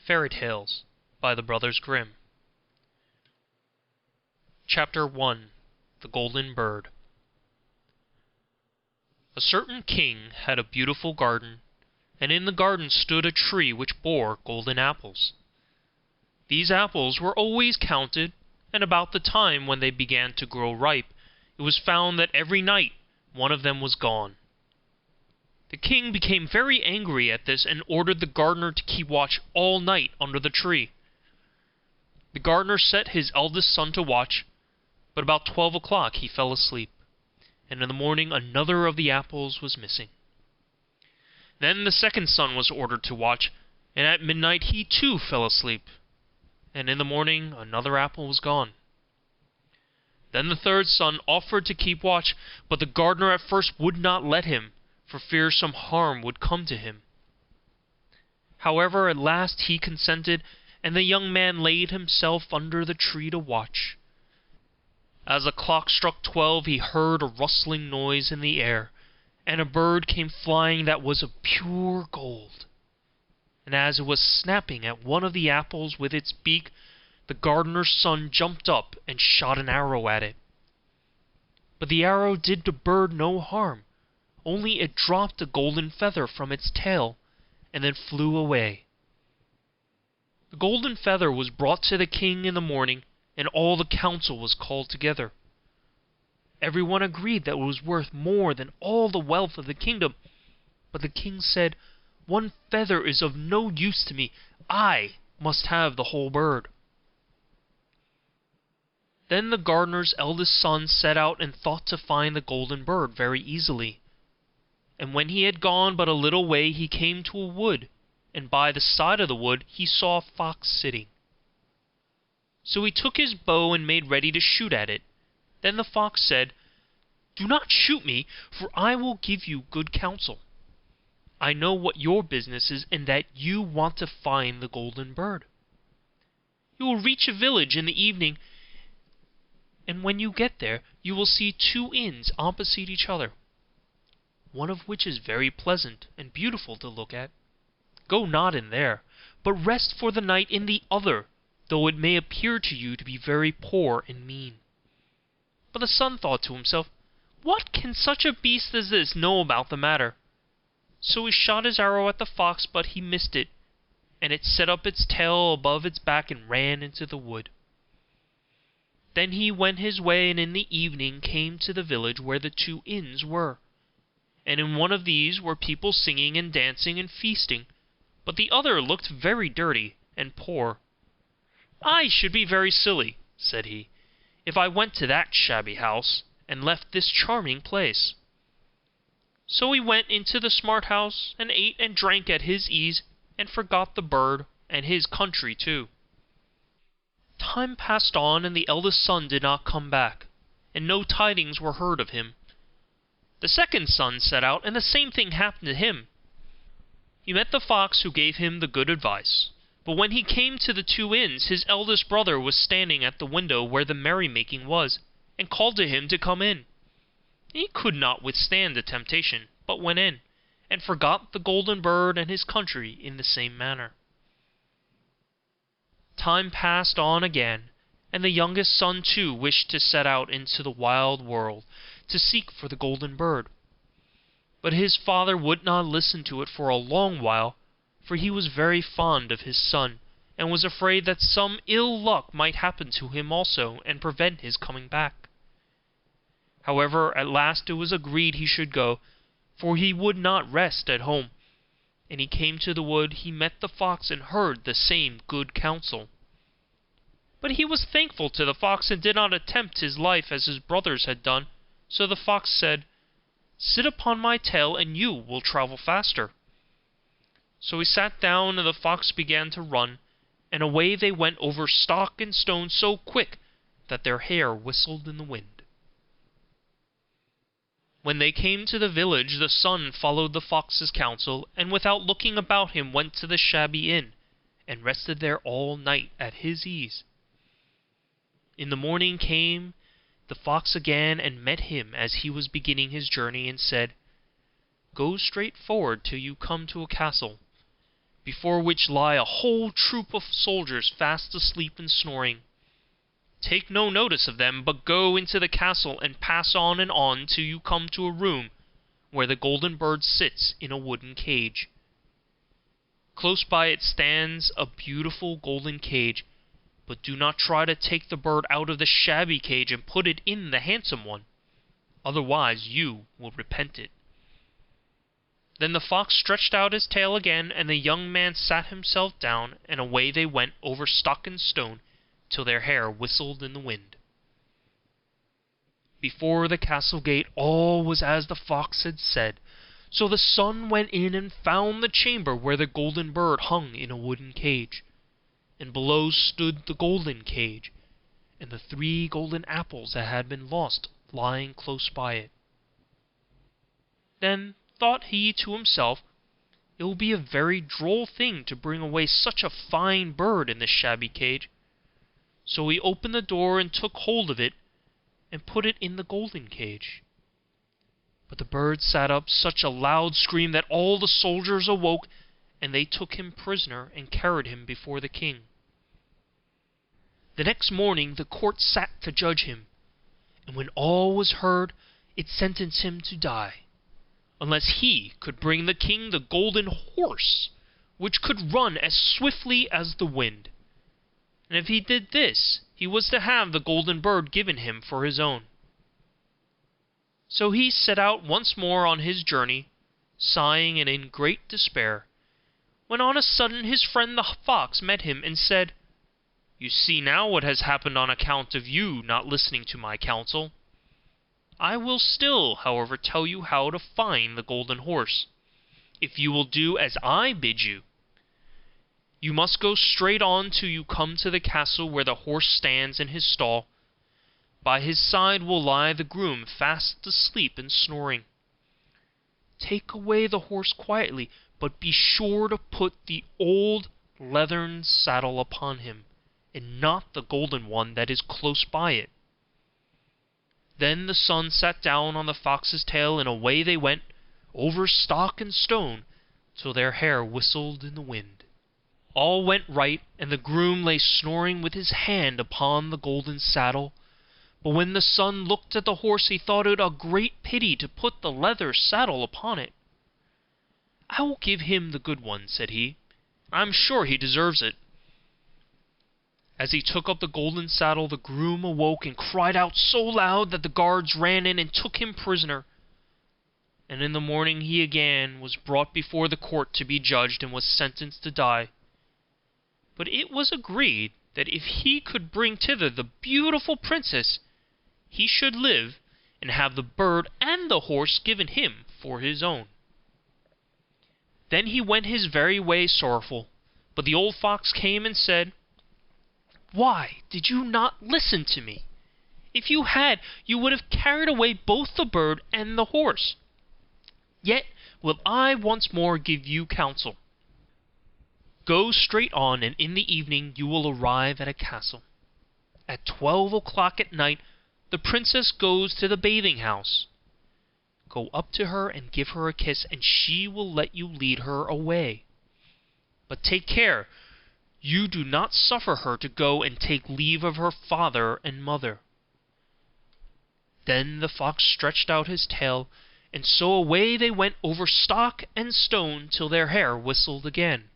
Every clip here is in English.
Fairy Tales by the Brothers Grimm. Chapter 1. The Golden Bird. A certain king had a beautiful garden, and in the garden stood a tree which bore golden apples. These apples were always counted, and about the time when they began to grow ripe, it was found that every night one of them was gone. The king became very angry at this, and ordered the gardener to keep watch all night under the tree. The gardener set his eldest son to watch, but about 12 o'clock he fell asleep, and in the morning another of the apples was missing. Then the second son was ordered to watch, and at midnight he too fell asleep, and in the morning another apple was gone. Then the third son offered to keep watch, but the gardener at first would not let him, for fear some harm would come to him. However, at last he consented, and the young man laid himself under the tree to watch. As the clock struck 12, he heard a rustling noise in the air, and a bird came flying that was of pure gold. And as it was snapping at one of the apples with its beak, the gardener's son jumped up and shot an arrow at it. But the arrow did the bird no harm, only it dropped a golden feather from its tail, and then flew away. The golden feather was brought to the king in the morning, and all the council was called together. Everyone agreed that it was worth more than all the wealth of the kingdom, but the king said, "One feather is of no use to me. I must have the whole bird." Then the gardener's eldest son set out and thought to find the golden bird very easily. And when he had gone but a little way, he came to a wood, and by the side of the wood he saw a fox sitting. So he took his bow and made ready to shoot at it. Then the fox said, "Do not shoot me, for I will give you good counsel. I know what your business is, and that you want to find the golden bird. You will reach a village in the evening, and when you get there you will see two inns opposite each other, one of which is very pleasant and beautiful to look at. Go not in there, but rest for the night in the other, though it may appear to you to be very poor and mean." But the son thought to himself, "What can such a beast as this know about the matter?" So he shot his arrow at the fox, but he missed it, and it set up its tail above its back and ran into the wood. Then he went his way, and in the evening came to the village where the two inns were. And in one of these were people singing and dancing and feasting, but the other looked very dirty and poor. "I should be very silly," said he, "if I went to that shabby house, and left this charming place." So he went into the smart house, and ate and drank at his ease, and forgot the bird, and his country too. Time passed on, and the eldest son did not come back, and no tidings were heard of him. The second son set out, and the same thing happened to him. He met the fox, who gave him the good advice. But when he came to the two inns, his eldest brother was standing at the window where the merrymaking was, and called to him to come in. He could not withstand the temptation, but went in, and forgot the golden bird and his country in the same manner. Time passed on again, and the youngest son too wished to set out into the wild world to seek for the golden bird. But his father would not listen to it for a long while, for he was very fond of his son, and was afraid that some ill luck might happen to him also, and prevent his coming back. However, at last it was agreed he should go, for he would not rest at home. And he came to the wood, he met the fox, and heard the same good counsel. But he was thankful to the fox, and did not attempt his life as his brothers had done. So the fox said, "Sit upon my tail, and you will travel faster." So he sat down, and the fox began to run, and away they went over stock and stone so quick that their hair whistled in the wind. When they came to the village, the son followed the fox's counsel, and without looking about him went to the shabby inn, and rested there all night at his ease. In the morning came the fox again, and met him as he was beginning his journey, and said, "Go straight forward till you come to a castle. before which lie a whole troop of soldiers fast asleep and snoring. Take no notice of them, but go into the castle, and pass on and on till you come to a room where the golden bird sits in a wooden cage. Close by it stands a beautiful golden cage, but do not try to take the bird out of the shabby cage and put it in the handsome one, otherwise you will repent it." Then the fox stretched out his tail again, and the young man sat himself down, and away they went over stock and stone till their hair whistled in the wind. Before the castle gate all was as the fox had said, so the son went in and found the chamber where the golden bird hung in a wooden cage, and below stood the golden cage, and the 3 golden apples that had been lost lying close by it. Then thought he to himself, "It will be a very droll thing to bring away such a fine bird in this shabby cage." So he opened the door and took hold of it, and put it in the golden cage. But the bird set up such a loud scream that all the soldiers awoke, and they took him prisoner and carried him before the king. The next morning the court sat to judge him, and when all was heard, it sentenced him to die, unless he could bring the king the golden horse, which could run as swiftly as the wind. And if he did this, he was to have the golden bird given him for his own. So he set out once more on his journey, sighing and in great despair, when on a sudden his friend the fox met him and said, "You see now what has happened on account of you not listening to my counsel. I will still, however, tell you how to find the golden horse, if you will do as I bid you. You must go straight on till you come to the castle where the horse stands in his stall. By his side will lie the groom fast asleep and snoring. Take away the horse quietly, but be sure to put the old leathern saddle upon him, and not the golden one that is close by it." Then the son sat down on the fox's tail, and away they went over stock and stone till their hair whistled in the wind. All went right, and the groom lay snoring with his hand upon the golden saddle. But when the son looked at the horse, he thought it a great pity to put the leather saddle upon it. "I will give him the good one," said he. "I am sure he deserves it." As he took up the golden saddle, the groom awoke and cried out so loud that the guards ran in and took him prisoner. And in the morning he again was brought before the court to be judged, and was sentenced to die. But it was agreed that if he could bring thither the beautiful princess, he should live, and have the bird and the horse given him for his own. Then he went his very way sorrowful, but the old fox came and said, "Why did you not listen to me? If you had, you would have carried away both the bird and the horse. Yet will I once more give you counsel. Go straight on, and in the evening you will arrive at a castle. At 12 o'clock at night the princess goes to the bathing house. Go up to her and give her a kiss, and she will let you lead her away. But take care you do not suffer her to go and take leave of her father and mother." Then the fox stretched out his tail, and so away they went over stock and stone till their hair whistled again.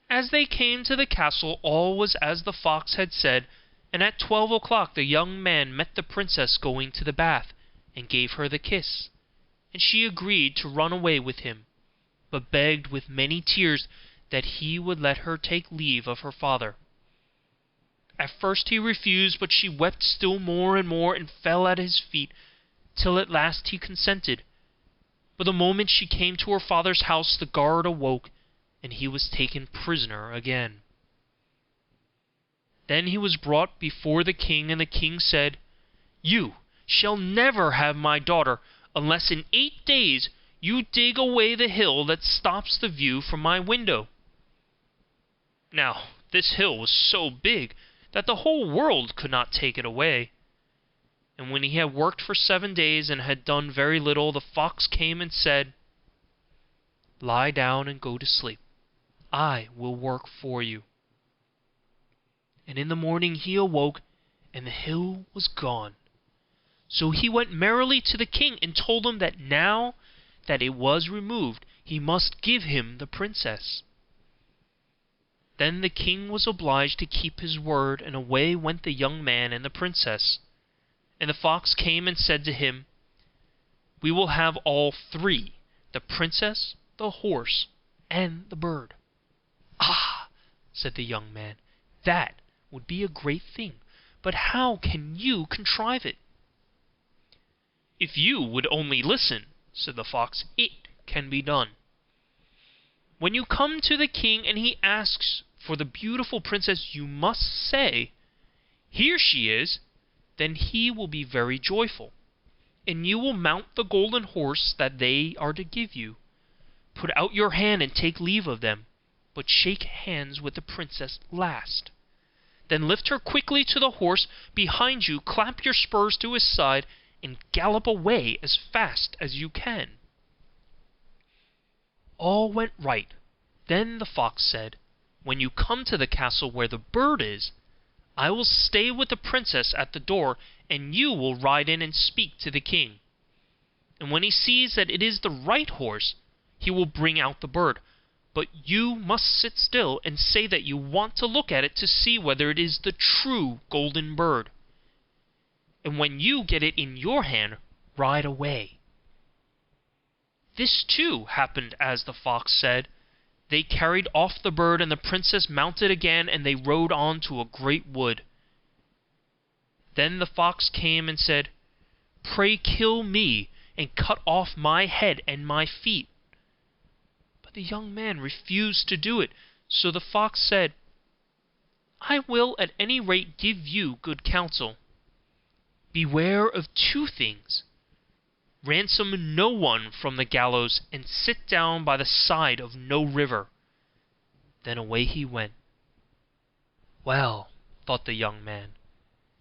As they came to the castle, all was as the fox had said, and at 12 o'clock the young man met the princess going to the bath, and gave her the kiss, and she agreed to run away with him, but begged with many tears that he would let her take leave of her father. At first he refused, but she wept still more and more, and fell at his feet, till at last he consented. But the moment she came to her father's house, the guard awoke, and he was taken prisoner again. Then he was brought before the king, and the king said, "You shall never have my daughter, unless in 8 days you dig away the hill that stops the view from my window." Now this hill was so big that the whole world could not take it away. And when he had worked for 7 days, and had done very little, the fox came and said, Lie down and go to sleep. I will work for you." And in the morning he awoke, and the hill was gone. So he went merrily to the king, and told him that now that it was removed, he must give him the princess. Then the king was obliged to keep his word, and away went the young man and the princess. And the fox came and said to him, "We will have all three, the princess, the horse, and the bird." "Ah," said the young man, "that would be a great thing, but how can you contrive it?" "If you would only listen," said the fox, "it can be done. When you come to the king and he asks for the beautiful princess, you must say, 'Here she is,' then he will be very joyful, and you will mount the golden horse that they are to give you. Put out your hand and take leave of them, but shake hands with the princess last. Then lift her quickly to the horse behind you, clap your spurs to his side, and gallop away as fast as you can." All went right. Then the fox said, "When you come to the castle where the bird is, I will stay with the princess at the door, and you will ride in and speak to the king. And when he sees that it is the right horse, he will bring out the bird. But you must sit still, and say that you want to look at it to see whether it is the true golden bird. And when you get it in your hand, ride away." This too happened as the fox said. They carried off the bird, and the princess mounted again, and they rode on to a great wood. Then the fox came and said, "Pray kill me, and cut off my head and my feet." But the young man refused to do it, so the fox said, "I will at any rate give you good counsel. Beware of two things: ransom no one from the gallows, and sit down by the side of no river." Then away he went. "Well," thought the young man,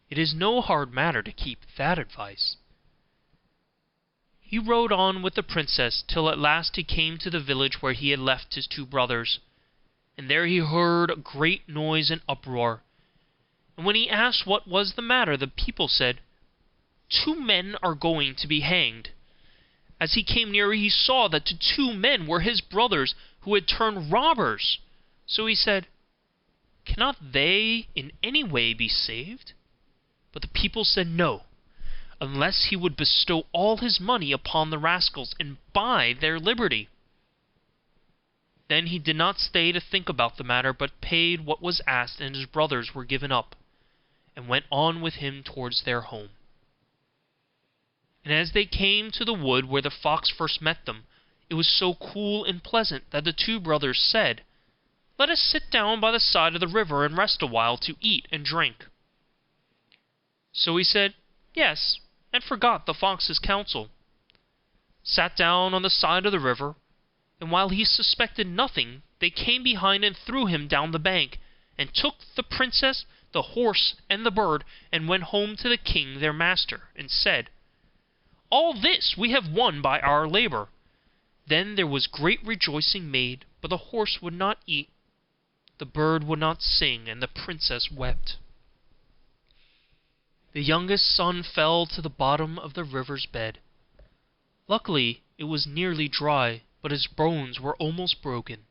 "it is no hard matter to keep that advice." He rode on with the princess till at last he came to the village where he had left his two brothers, and there he heard a great noise and uproar. And when he asked what was the matter, the people said, "Two men are going to be hanged." As he came nearer, he saw that the two men were his brothers, who had turned robbers. So he said, "Cannot they in any way be saved?" But the people said no, unless he would bestow all his money upon the rascals, and buy their liberty. Then he did not stay to think about the matter, but paid what was asked, and his brothers were given up, and went on with him towards their home. And as they came to the wood where the fox first met them, it was so cool and pleasant that the two brothers said, "Let us sit down by the side of the river and rest a while to eat and drink." So he said, "Yes," and forgot the fox's counsel, sat down on the side of the river, and while he suspected nothing, they came behind and threw him down the bank, and took the princess, the horse, and the bird, and went home to the king their master, and said, "All this we have won by our labour." Then there was great rejoicing made, but the horse would not eat, the bird would not sing, and the princess wept. The youngest son fell to the bottom of the river's bed. Luckily it was nearly dry, but his bones were almost broken,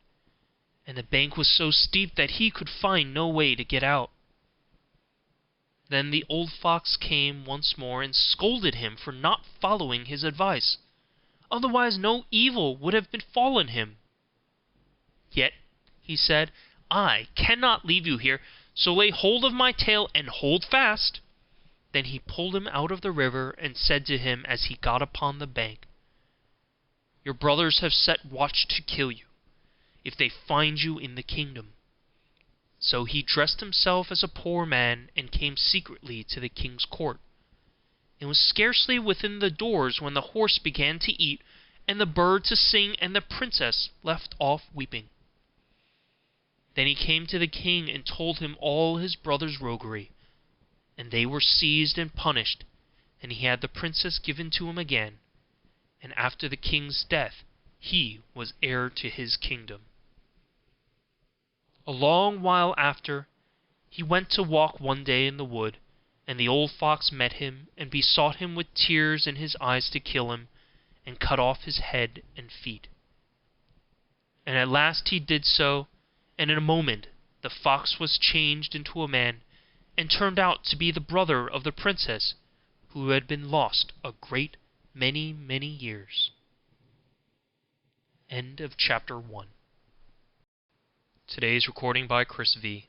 and the bank was so steep that he could find no way to get out. Then the old fox came once more, and scolded him for not following his advice, otherwise no evil would have befallen him. "Yet," he said, "I cannot leave you here, so lay hold of my tail and hold fast." Then he pulled him out of the river, and said to him as he got upon the bank, "Your brothers have set watch to kill you, if they find you in the kingdom." So he dressed himself as a poor man, and came secretly to the king's court, and was scarcely within the doors when the horse began to eat, and the bird to sing, and the princess left off weeping. Then he came to the king, and told him all his brother's roguery, and they were seized and punished, and he had the princess given to him again, and after the king's death he was heir to his kingdom. A long while after, he went to walk one day in the wood, and the old fox met him, and besought him with tears in his eyes to kill him, and cut off his head and feet. And at last he did so, and in a moment the fox was changed into a man, and turned out to be the brother of the princess, who had been lost a great many years. End of chapter 1. Today's recording by Chris V.